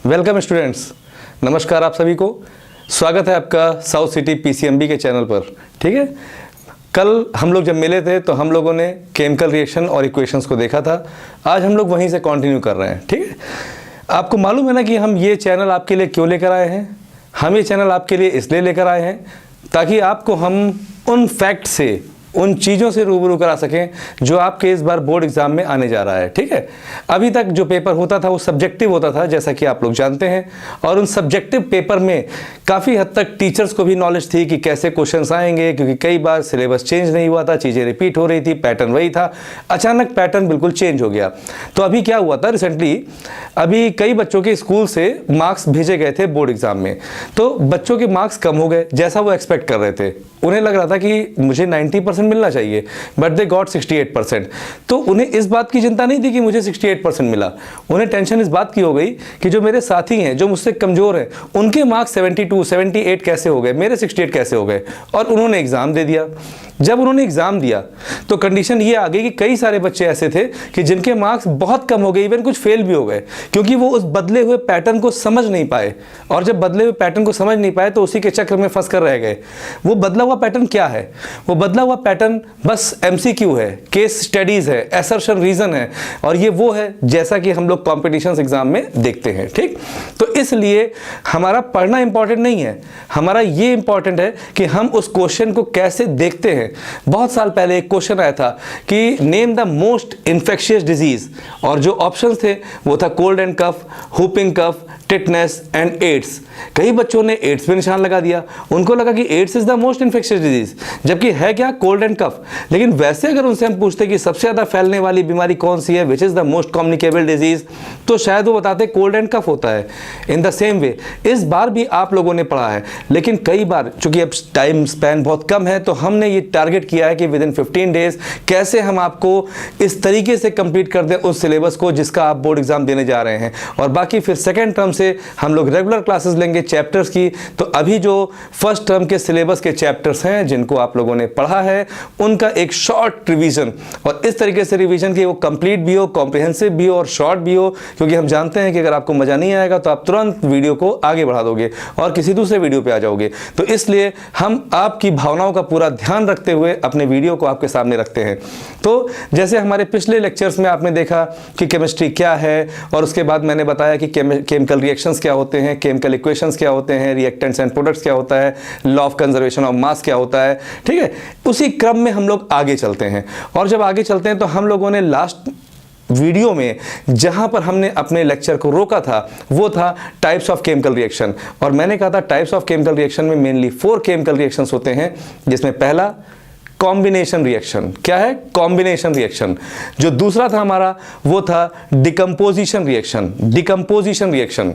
Welcome students, नमस्कार आप सभी को। स्वागत है आपका साउथ सिटी पीसीएमबी के चैनल पर। ठीक है, कल हम लोग जब मिले थे तो हम लोगों ने केमिकल रिएक्शन और इक्वेशंस को देखा था। आज हम लोग वहीं से कंटिन्यू कर रहे हैं। ठीक है, आपको मालूम है ना कि हम ये चैनल आपके लिए क्यों लेकर आए हैं। हम ये चैनल आपके लिए इसलिए लेकर आए हैं ताकि आपको हम उन फैक्ट से, उन चीज़ों से रूबरू करा सकें जो आपके इस बार बोर्ड एग्जाम में आने जा रहा है। ठीक है, अभी तक जो पेपर होता था वो सब्जेक्टिव होता था, जैसा कि आप लोग जानते हैं, और उन सब्जेक्टिव पेपर में काफ़ी हद तक टीचर्स को भी नॉलेज थी कि कैसे क्वेश्चंस आएंगे, क्योंकि कई बार सिलेबस चेंज नहीं हुआ था, चीज़ें रिपीट हो रही थी, पैटर्न वही था। अचानक पैटर्न बिल्कुल चेंज हो गया। तो अभी क्या हुआ था रिसेंटली, अभी कई बच्चों के स्कूल से मार्क्स भेजे गए थे बोर्ड एग्जाम में, तो बच्चों के मार्क्स कम हो गए जैसा वो एक्सपेक्ट कर रहे थे। उन्हें लग रहा था कि मुझे 90% मिलना चाहिए, बट दे गॉट 68%। तो उन्हें इस बात की चिंता नहीं थी कि मुझे 68% मिला, उन्हें टेंशन इस बात की हो गई कि जो मेरे साथी हैं, जो मुझसे कमज़ोर हैं, उनके मार्क्स 72, 78 कैसे हो गए, मेरे 68 कैसे हो गए। और उन्होंने एग्ज़ाम दे दिया। जब उन्होंने एग्ज़ाम दिया तो कंडीशन ये आ गई कि कई सारे बच्चे ऐसे थे कि जिनके मार्क्स बहुत कम हो गए, इवन कुछ फेल भी हो गए, क्योंकि वो उस बदले हुए पैटर्न को समझ नहीं पाए। और जब बदले हुए पैटर्न को समझ नहीं पाए तो उसी के चक्र में फंस कर रह गए। वो बदला हुआ पैटर्न क्या है? वो बदला हुआ पैटर्न बस एमसीक्यू है, केस स्टडीज़ है, असर्शन रीज़न है, और ये वो है जैसा कि हम लोग कॉम्पिटिशन्स एग्जाम में देखते हैं। ठीक, तो इसलिए हमारा पढ़ना इंपॉर्टेंट नहीं है, हमारा ये इंपॉर्टेंट है कि हम उस क्वेश्चन को कैसे देखते हैं। बहुत साल पहले एक क्वेश्चन आया था कि name the most infectious disease, और जो ऑप्शंस थे वो था cold and cough, whooping cough, tetanus and AIDS. कई बच्चों ने एड्स पे निशान लगा दिया, उनको लगा कि AIDS is the most infectious disease, जबकि है क्या, कोल्ड एंड कफ। लेकिन वैसे अगर उनसे हम पूछते कि सबसे ज्यादा फैलने वाली बीमारी कौन सी है, which is the most communicable disease, तो शायद वो बताते कोल्ड एंड कफ होता है। इन द सेम वे इस बार भी आप लोगों ने पढ़ा है, लेकिन कई बार चूंकि अब टाइम स्पैन बहुत कम है, तो हमने ये टारगेट किया है कि विद इन 15 डेज कैसे हम आपको इस तरीके से कंप्लीट कर दें उस सिलेबस को जिसका आप बोर्ड एग्जाम देने जा रहे हैं। और बाकी फिर सेकेंड टर्म से हम लोग रेगुलर क्लासेस लेंगे चैप्टर्स की। तो अभी जो फर्स्ट टर्म के सिलेबस के चैप्टर्स हैं जिनको आप लोगों ने पढ़ा है, उनका एक शॉर्ट रिवीजन, और इस तरीके से रिवीजन कि वो कंप्लीट भी हो, कॉम्प्रिहेंसिव भी हो और शॉर्ट भी हो, क्योंकि हम जानते हैं कि अगर आपको मजा नहीं आएगा तो आप तुरंत वीडियो को आगे बढ़ा दोगे और किसी दूसरे वीडियो पे आ जाओगे। तो इसलिए हम आपकी भावनाओं का पूरा ध्यान रखते हुए अपने वीडियो को आपके सामने रखते हैं। तो जैसे हमारे पिछले लेक्चर्स में आपने देखा कि केमिस्ट्री क्या है, और उसके बाद मैंने बताया कि केमिकल रिएक्शंस क्या होते हैं, केमिकल इक्वेशंस क्या होते हैं, रिएक्टेंट्स एंड प्रोडक्ट्स क्या होता है, law of conservation of mass क्या होता है। ठीक है, उसी क्रम में हम लोग आगे चलते हैं। और जब आगे चलते हैं तो हम लोगों ने लास्ट वीडियो में जहां पर हमने अपने लेक्चर को रोका था वो था टाइप्स ऑफ केमिकल रिएक्शन। और मैंने कहा था टाइप्स ऑफ केमिकल रिएक्शन में मेनली 4 केमिकल रिएक्शंस होते हैं, जिसमें पहला कॉम्बिनेशन रिएक्शन। क्या है? Combination reaction. जो दूसरा था हमारा वो था डिकम्पोजिशन रिएक्शन, डिकम्पोजिशन रिएक्शन।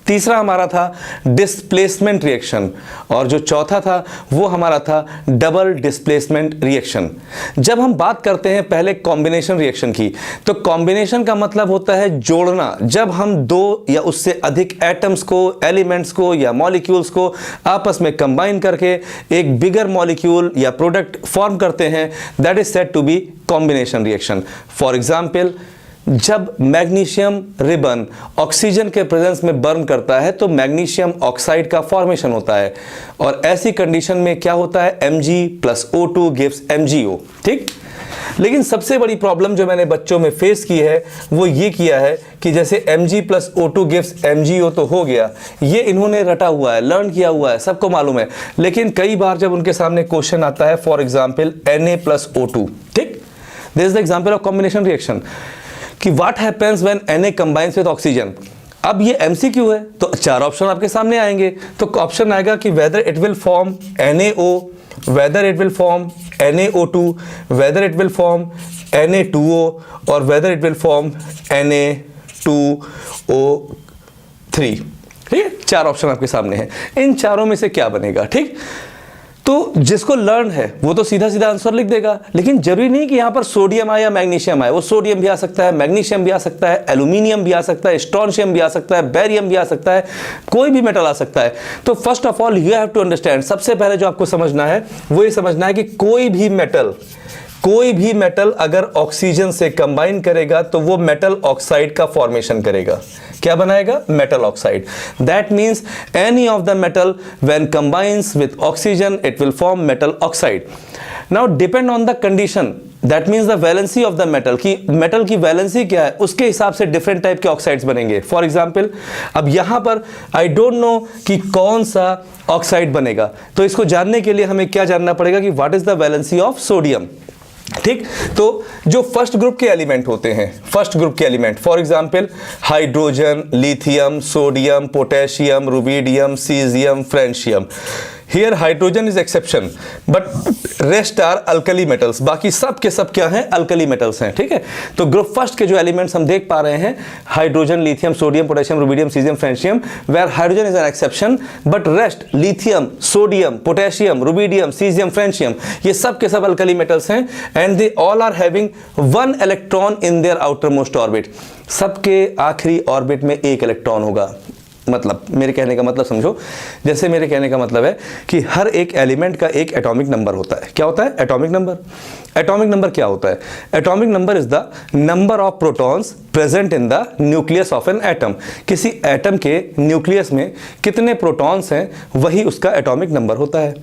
तीसरा हमारा था डिस्प्लेसमेंट रिएक्शन, और जो चौथा था वो हमारा था डबल डिस्प्लेसमेंट रिएक्शन। जब हम बात करते हैं पहले कॉम्बिनेशन रिएक्शन की, तो कॉम्बिनेशन का मतलब होता है जोड़ना। जब हम 2 या उससे अधिक एटम्स को, एलिमेंट्स को या मॉलिक्यूल्स को आपस में कंबाइन करके एक बिगर मॉलिक्यूल या प्रोडक्ट फॉर्म करते हैं, that is said to be combination reaction. For example, जब मैग्नीशियम रिबन ऑक्सीजन के प्रेजेंस में बर्न करता है तो मैग्नीशियम ऑक्साइड का फॉर्मेशन होता है, और ऐसी कंडीशन में क्या होता है, Mg+O2 गिव्स MgO। ठीक, लेकिन सबसे बड़ी प्रॉब्लम जो मैंने बच्चों में फेस की है वो ये किया है कि जैसे Mg+O2 गिव्स MgO तो हो गया, ये इन्होंने रटा हुआ है, लर्न किया हुआ है, सबको मालूम है, लेकिन कई बार जब उनके सामने क्वेश्चन आता है, फॉर एग्जाम्पल Na+O2, ठीक, this is the example of combination reaction, कि what happens when Na combines with oxygen. अब ये MCQ है तो 4 ऑप्शन आपके सामने आएंगे। तो ऑप्शन आएगा कि whether it will form NaO, whether it will form NaO2, whether it will form Na2O, और whether it will form Na2O3। ठीक है, 4 ऑप्शन आपके सामने हैं। इन चारों में से क्या बनेगा? ठीक, तो जिसको लर्न है वो तो सीधा सीधा आंसर लिख देगा, लेकिन जरूरी नहीं कि यहां पर सोडियम आए या मैग्नीशियम आए। वो सोडियम भी आ सकता है, मैग्नीशियम भी आ सकता है, एल्यूमिनियम भी आ सकता है, स्ट्रोंशियम भी आ सकता है, बेरियम भी आ सकता है, कोई भी मेटल आ सकता है। तो first of all you have to understand, सबसे पहले जो आपको समझना है वो ये समझना है कि कोई भी मेटल अगर ऑक्सीजन से कंबाइन करेगा तो वो मेटल ऑक्साइड का फॉर्मेशन करेगा। क्या बनाएगा? Metal oxide. That means any of the metal when combines with oxygen it will form metal oxide. Now depend on the condition, that means the valency of the metal, की metal की valency क्या है उसके हिसाब से different type के oxides बनेंगे। For example अब यहां पर आई डोंट नो कि कौन सा ऑक्साइड बनेगा, तो इसको जानने के लिए हमें क्या जानना पड़ेगा कि what is the valency of sodium. ठीक, तो जो फर्स्ट ग्रुप के एलिमेंट होते हैं, फर्स्ट ग्रुप के element for example hydrogen, lithium, sodium, potassium, rubidium, caesium, francium. Here hydrogen is exception but rest are alkali metals, बाकी सब के सब क्या हैं? अल्कली मेटल्स हैं। ठीक है, तो ग्रुप फर्स्ट के जो एलिमेंट्स हम देख पा रहे हैं hydrogen, lithium, sodium, potassium, rubidium, caesium, francium, where hydrogen is an exception but rest lithium, sodium, potassium, rubidium, caesium, francium ये सब के सब अल्कली मेटल्स हैं and they all are having 1 electron in their outer most orbit. सबके आखिरी orbit में एक electron होगा। मतलब मेरे कहने का मतलब समझो, जैसे मेरे कहने का मतलब है कि हर एक एलिमेंट का एक एटॉमिक नंबर होता है। क्या होता है? Atomic number. एटॉमिक नंबर क्या होता है? Atomic number is the number of protons present in the nucleus of an atom. किसी एटम के न्यूक्लियस में कितने प्रोटॉन्स हैं वही उसका एटॉमिक नंबर होता है।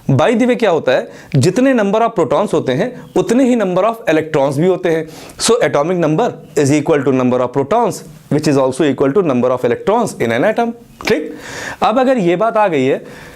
बाय द वे क्या होता है, जितने नंबर ऑफ प्रोटॉन्स होते हैं उतने ही नंबर ऑफ इलेक्ट्रॉन्स भी होते हैं। So atomic number is equal to number of protons which is also equal to number of electrons in an atom. ठीक, अब अगर ये बात आ गई है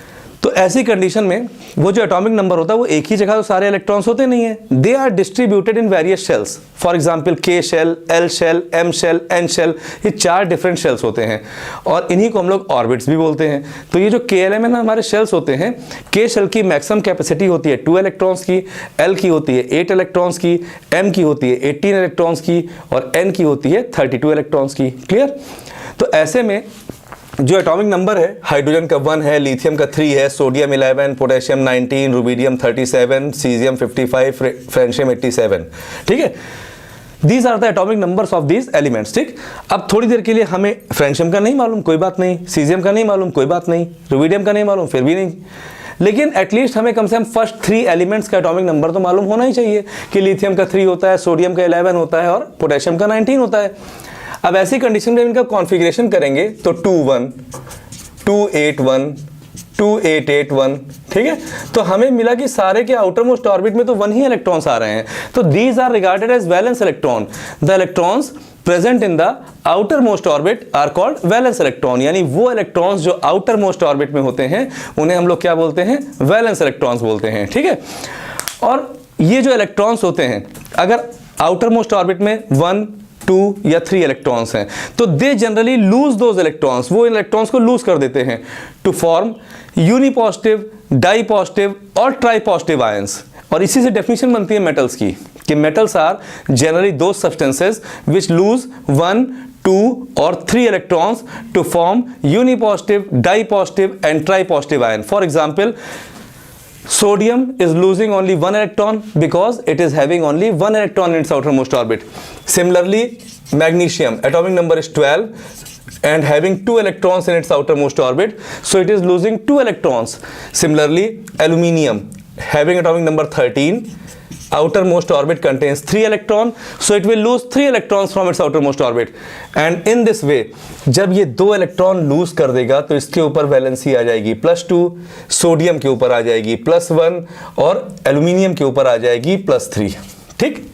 तो ऐसी कंडीशन में वो जो एटॉमिक नंबर होता है वो एक ही जगह तो सारे इलेक्ट्रॉन्स होते नहीं है, they are distributed in various shells. For example K shell, L shell, M shell, N shell, ये 4 डिफरेंट शेल्स होते हैं और इन्हीं को हम लोग ऑर्बिट्स भी बोलते हैं। तो ये जो KLMN हमारे शेल्स होते हैं, के शेल की मैक्सिमम कैपेसिटी होती है 2 इलेक्ट्रॉन्स की, एल की होती है 8 इलेक्ट्रॉन्स की, एम की होती है 18 इलेक्ट्रॉन्स की और एन की होती है 32 इलेक्ट्रॉन्स की। क्लियर? तो ऐसे में जो एटॉमिक नंबर है, हाइड्रोजन का 1 है, लिथियम का 3 है, sodium 11, potassium 19, rubidium 37, caesium 55, francium 87। ठीक है, these are the atomic numbers of these elements. ठीक, अब थोड़ी देर के लिए हमें फ्रेंशियम का नहीं मालूम, कोई बात नहीं, सीजियम का नहीं मालूम, कोई बात नहीं, रुबिडियम का नहीं मालूम, फिर भी नहीं, लेकिन एटलीस्ट हमें कम से कम फर्स्ट 3 एलिमेंट्स का एटॉमिक नंबर तो मालूम होना ही चाहिए कि लिथियम का 3 होता है, सोडियम का 11 होता है और पोटेशियम का 19 होता है। अब ऐसी कंडीशन में इनका कॉन्फ़िगरेशन करेंगे तो 2-1, 2-8-1, 2-8-8-1। ठीक है, तो हमें मिला कि सारे के आउटर मोस्ट ऑर्बिट में तो 1 ही इलेक्ट्रॉन्स आ रहे हैं, तो these are regarded as valence electron. The electrons present in the outer most orbit are called valence electron, यानी वो इलेक्ट्रॉन्स जो आउटर मोस्ट ऑर्बिट में होते हैं उन्हें हम लोग क्या बोलते हैं? वैलेंस इलेक्ट्रॉन्स बोलते हैं। ठीक है, और ये जो इलेक्ट्रॉन्स होते हैं अगर आउटर मोस्ट ऑर्बिट में 1, 2 या 3 इलेक्ट्रॉन्स हैं तो they generally lose those electrons, वो इलेक्ट्रॉन्स को लूज कर देते हैं to form unipositive, di positive और ट्राई पॉजिटिव आयंस। और इसी से डेफिनेशन बनती है मेटल्स की कि metals are generally those substances which lose 1, 2 और 3 electrons to form unipositive, di positive and tri positive ion. For example sodium is losing only 1 electron because it is having only 1 electron in its outermost orbit. Similarly, magnesium atomic number is 12 and having 2 electrons in its outermost orbit, so it is losing 2 electrons. Similarly, aluminium having atomic number 13, outermost orbit contains 3 electron, so it will lose 3 electrons from its outermost orbit. And in this way, जब ये 2 electron lose कर देगा तो इसके ऊपर valency आ जाएगी +2, sodium के ऊपर आ जाएगी +1 और एल्यूमिनियम के ऊपर आ जाएगी +3। ठीक,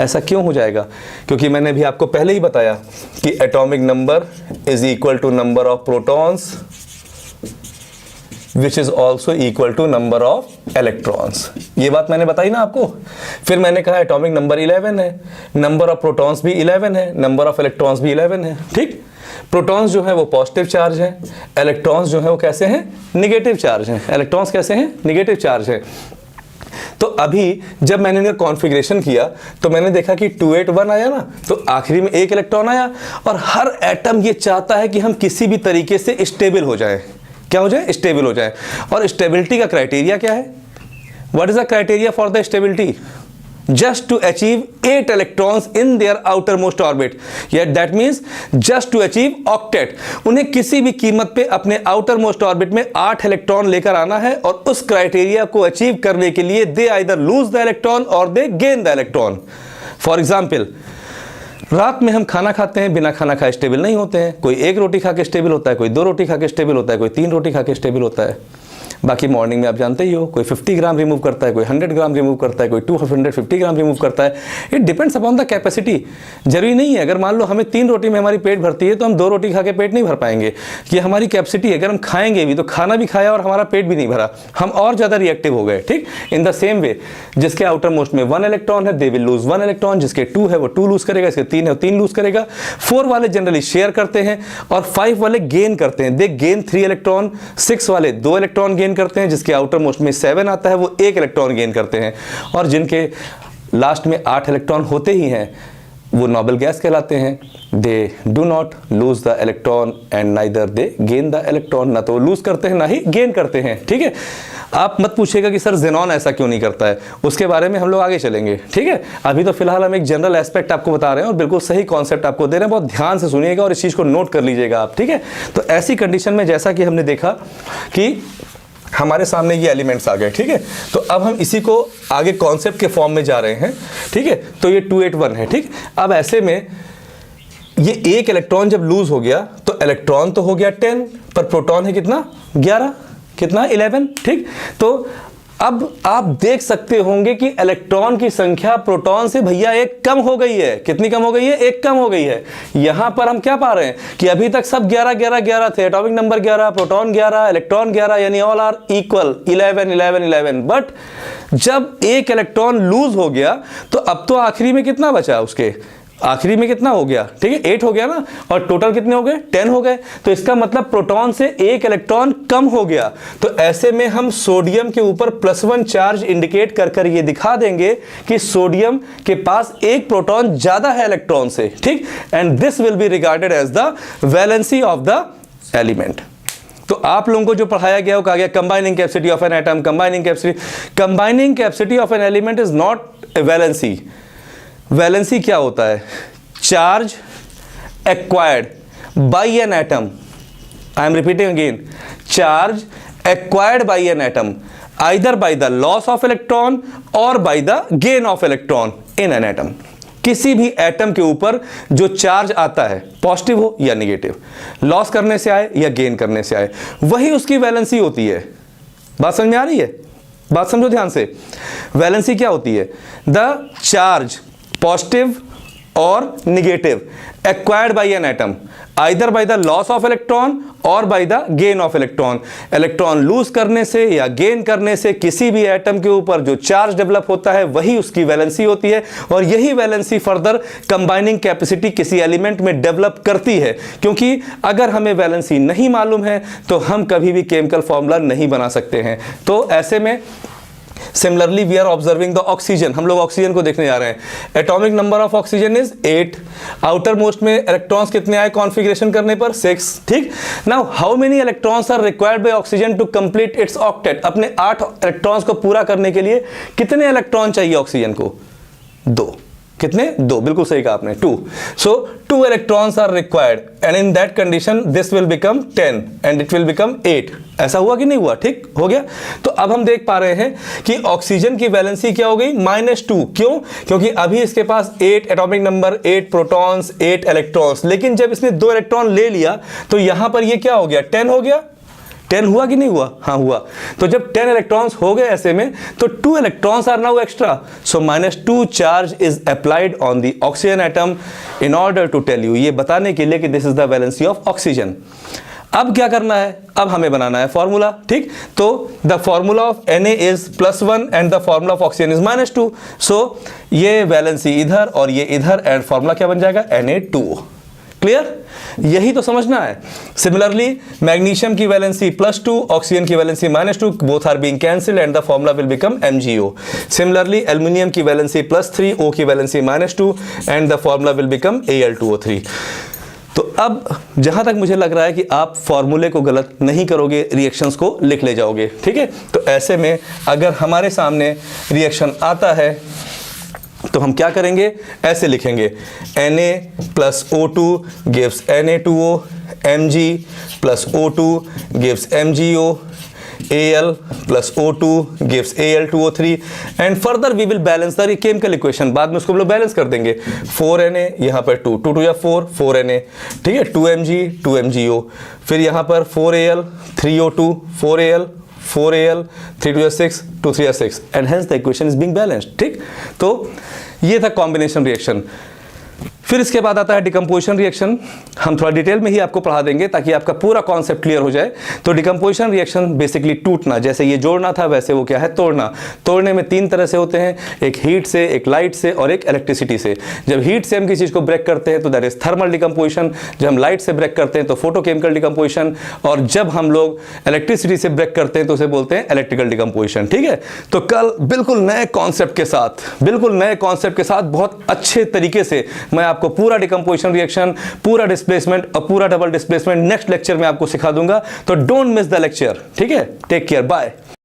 ऐसा क्यों हो जाएगा? क्योंकि मैंने भी आपको पहले ही बताया कि atomic number is equal to number of protons which is also equal to number of electrons. ये बात मैंने बताई ना आपको। फिर मैंने कहा एटॉमिक नंबर 11 है, नंबर ऑफ प्रोटॉन्स भी 11 है, नंबर ऑफ इलेक्ट्रॉन्स भी 11 है। ठीक, प्रोटॉन्स जो है वो पॉजिटिव चार्ज है, इलेक्ट्रॉन्स जो है वो कैसे हैं? निगेटिव चार्ज हैं। इलेक्ट्रॉन्स कैसे हैं? निगेटिव चार्ज है। तो अभी जब मैंने इनका कॉन्फ़िगरेशन किया तो मैंने देखा कि 2-8-1 आया ना, तो आखिरी में 1 इलेक्ट्रॉन आया और हर एटम ये चाहता है कि हम किसी भी तरीके से स्टेबल हो जाए। क्या हो जाए? स्टेबल हो जाए। और स्टेबिलिटी का क्राइटेरिया क्या है? What is the criteria for the stability? just to achieve 8 electrons in their outermost orbit, yet that means just to achieve octet। उन्हें किसी भी कीमत पे अपने outermost orbit में 8 इलेक्ट्रॉन लेकर आना है और उस क्राइटेरिया को अचीव करने के लिए they either lose the electron or they gain the electron। For example, रात में हम खाना खाते हैं, बिना खाना खाए स्टेबल नहीं होते हैं। कोई 1 रोटी खा के स्टेबल होता है, कोई 2 रोटी खा के स्टेबल होता है, कोई 3 रोटी खा के स्टेबल होता है। बाकी मॉर्निंग में आप जानते ही हो, कोई 50 ग्राम रिमूव करता है, कोई 100 ग्राम रिमूव करता है, कोई 250 ग्राम रिमूव करता है। It depends upon the capacity. जरूरी नहीं है अगर मान लो हमें 3 रोटी में हमारी पेट भरती है तो हम 2 रोटी खा के पेट नहीं भर पाएंगे। ये हमारी कैपेसिटी है। अगर हम खाएंगे भी तो खाना भी खाया और हमारा पेट भी नहीं भरा, हम और ज़्यादा रिएक्टिव हो गए। ठीक, इन द सेम वे जिसके आउटर मोस्ट में 1 इलेक्ट्रॉन है, दे विल लूज 1 इलेक्ट्रॉन। जिसके 2 है वो 2 लूज करेगा, इसके 3 है वो 3 लूज करेगा। 4 वाले जनरली शेयर करते हैं और 5 वाले गेन करते हैं, दे गेन 3 इलेक्ट्रॉन। 6 वाले 2 इलेक्ट्रॉन गेन करते हैं, जिसके आउटर मोस्ट में 7 आता है वो 1 इलेक्ट्रॉन गेन करते हैं। और जिनके लास्ट में 8 इलेक्ट्रॉन होते ही हैं वो नोबल गैस कहलाते हैं। They do not lose the electron and neither they gain the electron. ना तो लूज करते हैं ना ही गेन करते हैं। ठीक है, आप मत पूछिएगा कि सर ज़ेनॉन ऐसा क्यों नहीं करता है, उसके बारे में हम लोग आगे चलेंगे। ठीक है, अभी तो फिलहाल हम एक जनरल एस्पेक्ट आपको बता रहे हैं और बिल्कुल सही कॉन्सेप्ट आपको दे रहे हैं। बहुत ध्यान से सुनिएगा और इस चीज़ को नोट कर लीजिएगा आप। ठीक है, तो ऐसी कंडीशन में जैसा कि हमने देखा कि हमारे सामने ये एलिमेंट्स आ गए। ठीक है, तो अब हम इसी को आगे कॉन्सेप्ट के फॉर्म में जा रहे हैं। ठीक है, तो ये 281 है। ठीक, अब ऐसे में ये 1 इलेक्ट्रॉन जब लूज हो गया तो इलेक्ट्रॉन तो हो गया 10, पर प्रोटॉन है कितना 11, कितना 11। ठीक, तो अब आप देख सकते होंगे कि इलेक्ट्रॉन की संख्या प्रोटॉन से भैया 1 कम हो गई है। कितनी कम हो गई है? 1 कम हो गई है। यहां पर हम क्या पा रहे हैं कि अभी तक सब 11 11 11 थे, एटॉमिक नंबर 11, प्रोटॉन 11, इलेक्ट्रॉन 11, यानी ऑल आर इक्वल 11 11 11। बट जब 1 इलेक्ट्रॉन लूज हो गया तो अब तो आखिरी में कितना बचा, उसके आखिरी में कितना हो गया? ठीक है, 8 हो गया ना, और टोटल कितने हो गए? 10 हो गए। तो इसका मतलब प्रोटॉन से 1 इलेक्ट्रॉन कम हो गया। तो ऐसे में हम सोडियम के ऊपर +1 चार्ज इंडिकेट कर कर ये दिखा देंगे कि सोडियम के पास 1 प्रोटॉन ज्यादा है इलेक्ट्रॉन से। ठीक, and this will be regarded as the valency of the element. तो आप लोगों को जो पढ़ाया गया वो कहा गया combining capacity of an atom, combining capacity of an element is not a valency. Valency क्या होता है? Charge acquired by an atom, I am repeating again, charge acquired by an atom either by the loss of electron और by the gain of electron in an atom. किसी भी atom के ऊपर जो charge आता है, पॉजिटिव हो या नेगेटिव, लॉस करने से आए या गेन करने से आए, वही उसकी वैलेंसी होती है। बात समझ में आ रही है? बात समझो ध्यान से। वैलेंसी क्या होती है? द चार्ज पॉजिटिव और negative acquired by an atom either by the loss of electron और by the gain of electron. Electron lose करने से या गेन करने से किसी भी एटम के ऊपर जो चार्ज डेवलप होता है वही उसकी वैलेंसी होती है। और यही वैलेंसी फर्दर कंबाइनिंग कैपेसिटी किसी एलिमेंट में डेवलप करती है, क्योंकि अगर हमें वैलेंसी नहीं मालूम है तो हम कभी भी केमिकल फॉर्मूला नहीं बना सकते हैं। तो ऐसे में similarly we are observing the oxygen. हम लोग ऑक्सीजन को देखने जा रहे हैं। Atomic number of oxygen is 8। Outer most में इलेक्ट्रॉन्स कितने आए कॉन्फ़िगरेशन करने पर? 6। ठीक, now how many electrons are required by oxygen to complete its octet? अपने 8 इलेक्ट्रॉन्स को पूरा करने के लिए कितने इलेक्ट्रॉन चाहिए ऑक्सीजन को? 2। कितने? 2, बिल्कुल सही कहा आपने, 2। So 2 electrons are required and in that condition this will become 10 and it will become 8। ऐसा हुआ कि नहीं हुआ? ठीक हो गया। तो अब हम देख पा रहे हैं कि ऑक्सीजन की वैलेंसी क्या हो गई? -2। क्यों? क्योंकि अभी इसके पास 8 एटॉमिक नंबर, 8 प्रोटॉन्स, 8 इलेक्ट्रॉन्स, लेकिन जब इसने 2 इलेक्ट्रॉन ले लिया तो यहां पर ये क्या हो गया? 10 हो गया। 10 हुआ कि नहीं हुआ? हाँ हुआ। तो जब 10 इलेक्ट्रॉन्स हो गए ऐसे में तो 2 electrons are now extra, so -2 charge is applied on the oxygen atom in order to tell you, ये बताने के लिए कि this is the valency of oxygen. अब क्या करना है? अब हमें बनाना है फॉर्मूला। ठीक, तो the formula of Na is +1 and the formula of oxygen is -2। सो ये वैलेंसी इधर और ये इधर एंड फॉर्मूला क्या बन जाएगा? Na2। क्लियर? यही तो समझना है। सिमिलरली मैग्नीशियम की वैलेंसी +2, ऑक्सीजन की valency -2, both are being cancelled and the formula will become MgO। Similarly aluminium की वैलेंसी +3, O की valency -2 and the formula will become Al2O3। तो अब जहां तक मुझे लग रहा है कि आप फॉर्मूले को गलत नहीं करोगे, रिएक्शंस को लिख ले जाओगे। ठीक है, तो ऐसे में अगर हमारे सामने रिएक्शन आता है तो हम क्या करेंगे? ऐसे लिखेंगे, Na+O2 gives Na2O, Mg+O2 gives MgO, Al plus O2 gives Al2O3 and further we will balance the chemical equation, बाद में उसको हम लोग बैलेंस कर देंगे। 4Na यहाँ पर 2 2 या 4 4Na, ठीक है, 2Mg 2MgO, फिर यहाँ पर 4Al 3O2 4Al 4Al 3 2 6 2 3 6 and hence the equation is being balanced. ठीक, तो ये था कॉम्बिनेशन रिएक्शन। फिर इसके बाद आता है डिकम्पोजिशन रिएक्शन। हम थोड़ा डिटेल में ही आपको पढ़ा देंगे ताकि आपका पूरा कॉन्सेप्ट क्लियर हो जाए। तो डिकम्पोजिशन रिएक्शन बेसिकली टूटना, जैसे ये जोड़ना था वैसे वो क्या है, तोड़ना। तोड़ने में 3 तरह से होते हैं, एक हीट से, एक लाइट से और एक इलेक्ट्रिसिटी से। जब हीट से हम किसी चीज़ को ब्रेक करते हैं तो दैट इज थर्मल डिकम्पोजिशन, जब हम लाइट से ब्रेक करते हैं तो फोटोकेमिकल डिकम्पोजिशन, और जब हम लोग इलेक्ट्रिसिटी से ब्रेक करते हैं तो उसे बोलते हैं इलेक्ट्रिकल डिकम्पोजिशन। ठीक है, तो कल बिल्कुल नए कॉन्सेप्ट के साथ बहुत अच्छे तरीके से मैं आपको पूरा डिकम्पोजिशन रिएक्शन, पूरा डिस्प्लेसमेंट और पूरा डबल डिस्प्लेसमेंट नेक्स्ट लेक्चर में आपको सिखा दूंगा। तो डोंट मिस द लेक्चर। ठीक है, टेक केयर, बाय।